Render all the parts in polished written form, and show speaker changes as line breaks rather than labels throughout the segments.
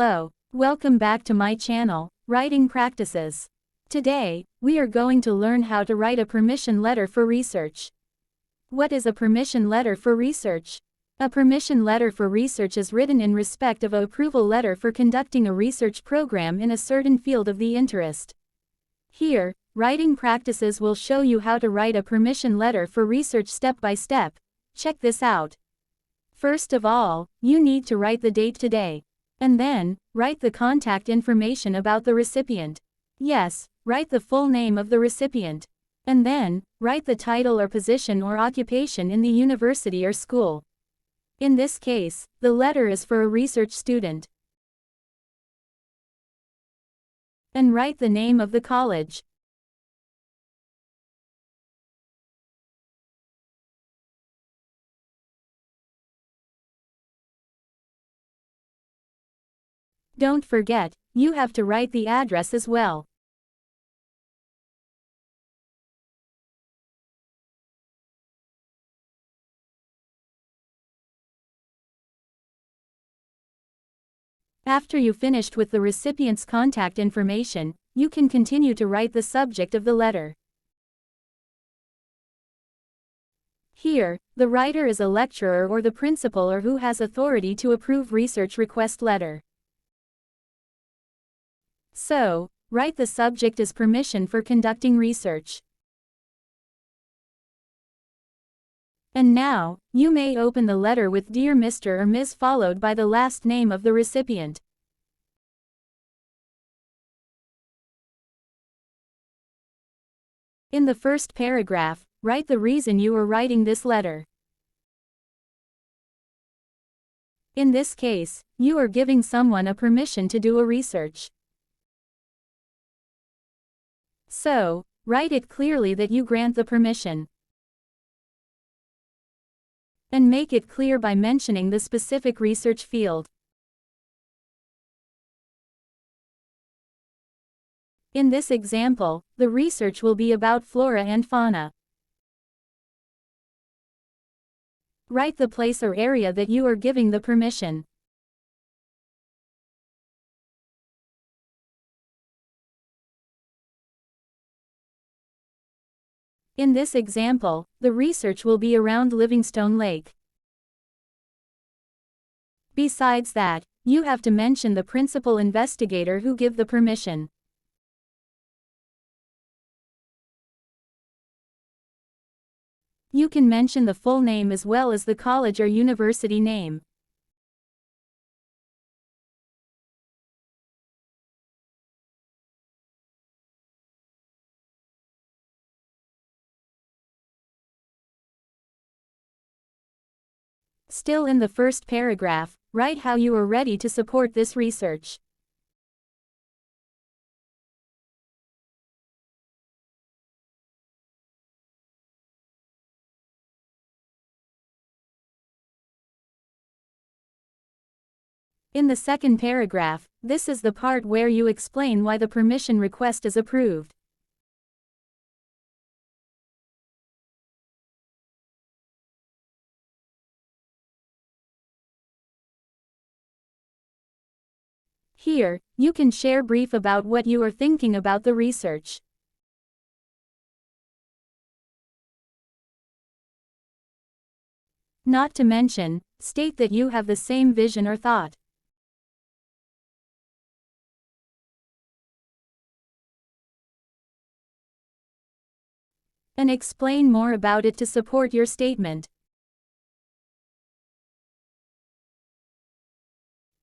Hello, welcome back to my channel, Writing Practices. Today, we are going to learn how to write a permission letter for research. What is a permission letter for research? A permission letter for research is written in respect of an approval letter for conducting a research program in a certain field of the interest. Here, Writing Practices will show you how to write a permission letter for research step by step. Check this out. First of all, you need to write the date today. And then, write the contact information about the recipient. Yes, write the full name of the recipient. And then, write the title or position or occupation in the university or school. In this case, the letter is for a research student. And write the name of the college. Don't forget, you have to write the address as well. After you finished with the recipient's contact information, you can continue to write the subject of the letter. Here, the writer is a lecturer or the principal or who has authority to approve research request letter. So, write the subject as permission for conducting research. And now, you may open the letter with Dear Mr. or Ms. followed by the last name of the recipient. In the first paragraph, write the reason you are writing this letter. In this case, you are giving someone a permission to do a research. So, write it clearly that you grant the permission. And make it clear by mentioning the specific research field. In this example, the research will be about flora and fauna. Write the place or area that you are giving the permission. In this example, the research will be around Livingstone Lake. Besides that, you have to mention the principal investigator who give the permission. You can mention the full name as well as the college or university name. Still in the first paragraph, write how you are ready to support this research. In the second paragraph, this is the part where you explain why the permission request is approved. Here, you can share brief about what you are thinking about the research. Not to mention, state that you have the same vision or thought. And explain more about it to support your statement.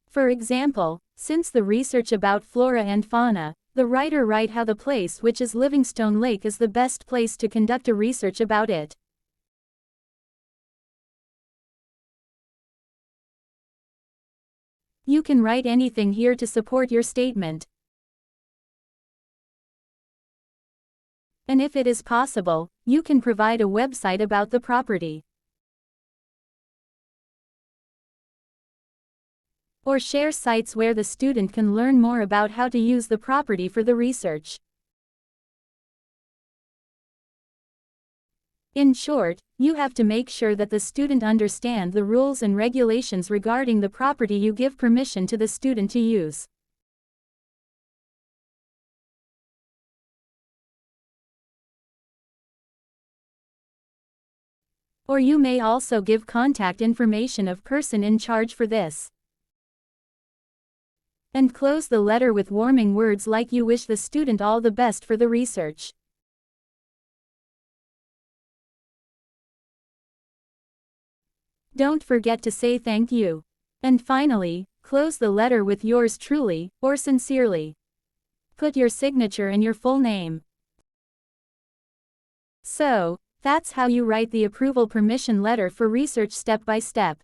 For example, since the research about flora and fauna, the writer write how the place which is Livingstone Lake is the best place to conduct a research about it. You can write anything here to support your statement. And if it is possible, you can provide a website about the property. Or share sites where the student can learn more about how to use the property for the research. In short, you have to make sure that the student understands the rules and regulations regarding the property you give permission to the student to use. Or you may also give contact information of person in charge for this. And close the letter with warming words like you wish the student all the best for the research. Don't forget to say thank you. And finally, close the letter with yours truly, or sincerely. Put your signature and your full name. So, that's how you write the approval permission letter for research step by step.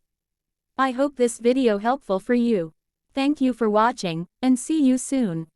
I hope this video helpful for you. Thank you for watching, and see you soon.